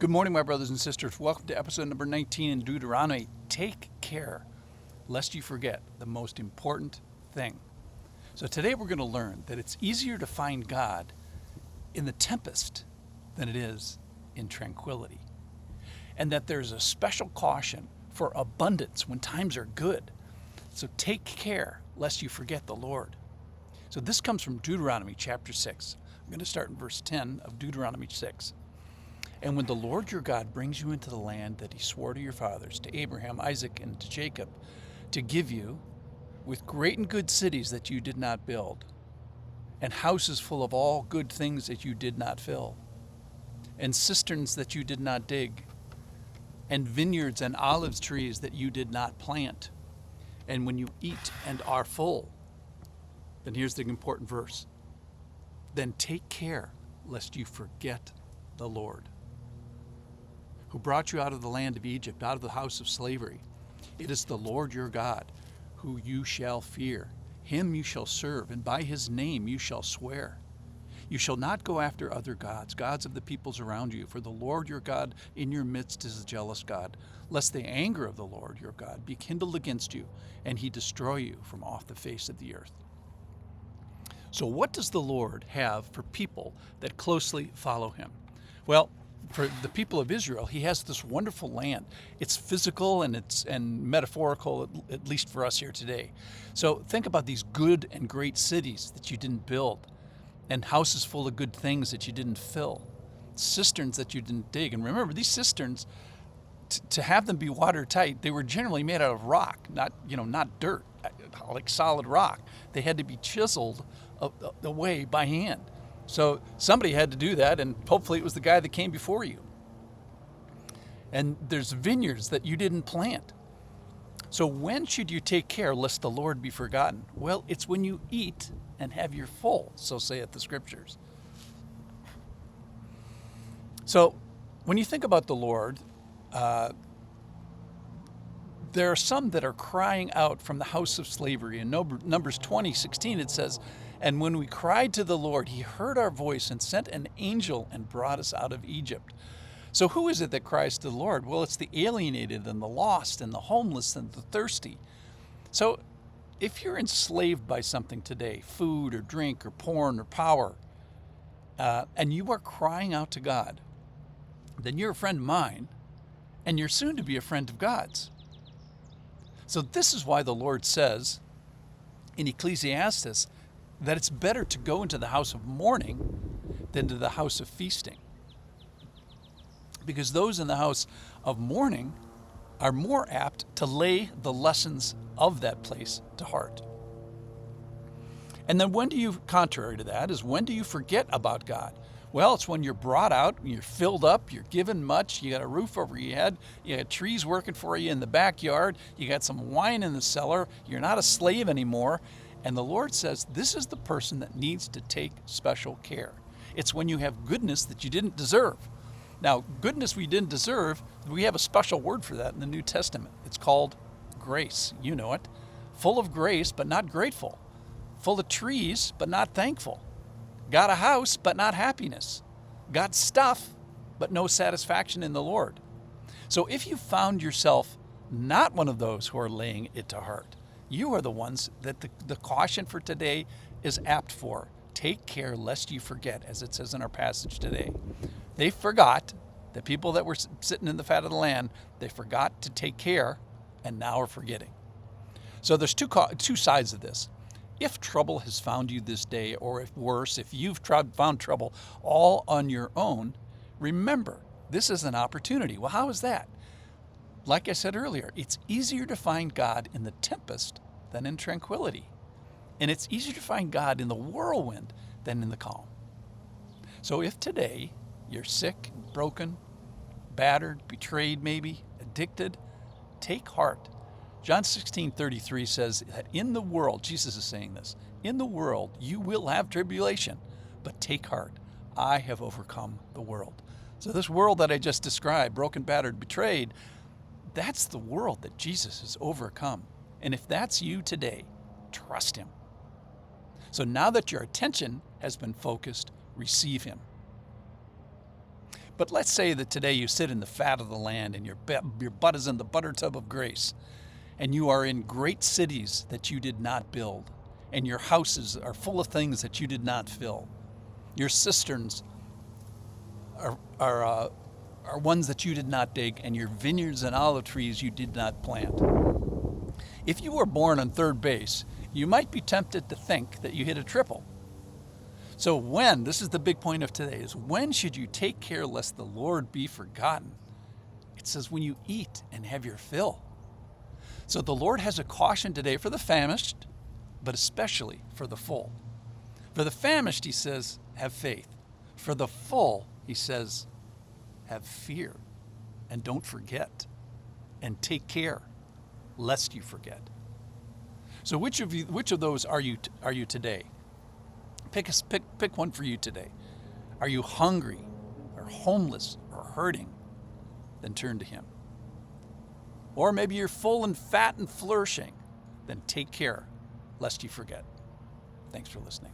Good morning, my brothers and sisters. Welcome to episode number 19 in Deuteronomy. Take care lest you forget the most important thing. So today we're going to learn that it's easier to find God in the tempest than it is in tranquility. And that there's a special caution for abundance when times are good. So take care lest you forget the Lord. So this comes from Deuteronomy chapter 6. I'm going to start in verse 10 of Deuteronomy 6. And when the Lord your God brings you into the land that he swore to your fathers, to Abraham, Isaac, and to Jacob, to give you, with great and good cities that you did not build, and houses full of all good things that you did not fill, and cisterns that you did not dig, and vineyards and olive trees that you did not plant, and when you eat and are full, then here's the important verse, then take care lest you forget the Lord, who brought you out of the land of Egypt, out of the house of slavery. It is the Lord your God, who you shall fear. Him you shall serve, and by his name you shall swear. You shall not go after other gods, gods of the peoples around you, for the Lord your God in your midst is a jealous God, lest the anger of the Lord your God be kindled against you, and he destroy you from off the face of the earth. So what does the Lord have for people that closely follow him? Well, for the people of Israel, he has this wonderful land. It's physical and it's metaphorical, at least for us here today. So think about these good and great cities that you didn't build, and houses full of good things that you didn't fill, cisterns that you didn't dig. And remember, these cisterns, to have them be watertight, they were generally made out of rock, not dirt, like solid rock. They had to be chiseled away by hand. So somebody had to do that, and hopefully it was the guy that came before you. And there's vineyards that you didn't plant. So when should you take care lest the Lord be forgotten? Well, it's when you eat and have your full, so saith the scriptures. So when you think about the Lord, there are some that are crying out from the house of slavery. In Numbers 20:16 it says, and when we cried to the Lord, he heard our voice and sent an angel and brought us out of Egypt. So who is it that cries to the Lord? Well, it's the alienated and the lost and the homeless and the thirsty. So if you're enslaved by something today, food or drink or porn or power, and you are crying out to God, then you're a friend of mine, and you're soon to be a friend of God's. So this is why the Lord says in Ecclesiastes that it's better to go into the house of mourning than to the house of feasting. Because those in the house of mourning are more apt to lay the lessons of that place to heart. And then contrary to that, is when do you forget about God? Well, it's when you're brought out, you're filled up, you're given much, you got a roof over your head, you got trees working for you in the backyard, you got some wine in the cellar, you're not a slave anymore. And the Lord says this is the person that needs to take special care. It's when you have goodness that you didn't deserve. Now, goodness we didn't deserve, we have a special word for that in the New Testament. It's called grace. You know it. Full of grace, but not grateful. Full of trees, but not thankful. Got a house, but not happiness. Got stuff, but no satisfaction in the Lord. So if you found yourself not one of those who are laying it to heart, you are the ones that the caution for today is apt for. Take care lest you forget, as it says in our passage today. They forgot, the people that were sitting in the fat of the land, they forgot to take care and now are forgetting. So there's two sides of this. If trouble has found you this day, or if worse, if you've found trouble all on your own, remember, this is an opportunity. Well, how is that? Like I said earlier, it's easier to find God in the tempest than in tranquility. And it's easier to find God in the whirlwind than in the calm. So if today you're sick, broken, battered, betrayed maybe, addicted, take heart. John 16:33 says that in the world, Jesus is saying this, in the world you will have tribulation, but take heart. I have overcome the world. So this world that I just described, broken, battered, betrayed, that's the world that Jesus has overcome. And if that's you today, trust him. So now that your attention has been focused, receive him. But let's say that today you sit in the fat of the land and your butt is in the butter tub of grace, and you are in great cities that you did not build, and your houses are full of things that you did not fill. Your cisterns are ones that you did not dig, and your vineyards and olive trees you did not plant. If you were born on third base, you might be tempted to think that you hit a triple. So this is the big point of today, is when should you take care lest the Lord be forgotten? It says when you eat and have your fill. So the Lord has a caution today for the famished, but especially for the full. For the famished, he says, have faith. For the full, he says, have fear. And don't forget. And take care, lest you forget. So which of those are you today? Pick one for you today. Are you hungry or homeless or hurting? Then turn to him. Or maybe you're full and fat and flourishing. Then take care, lest you forget. Thanks for listening.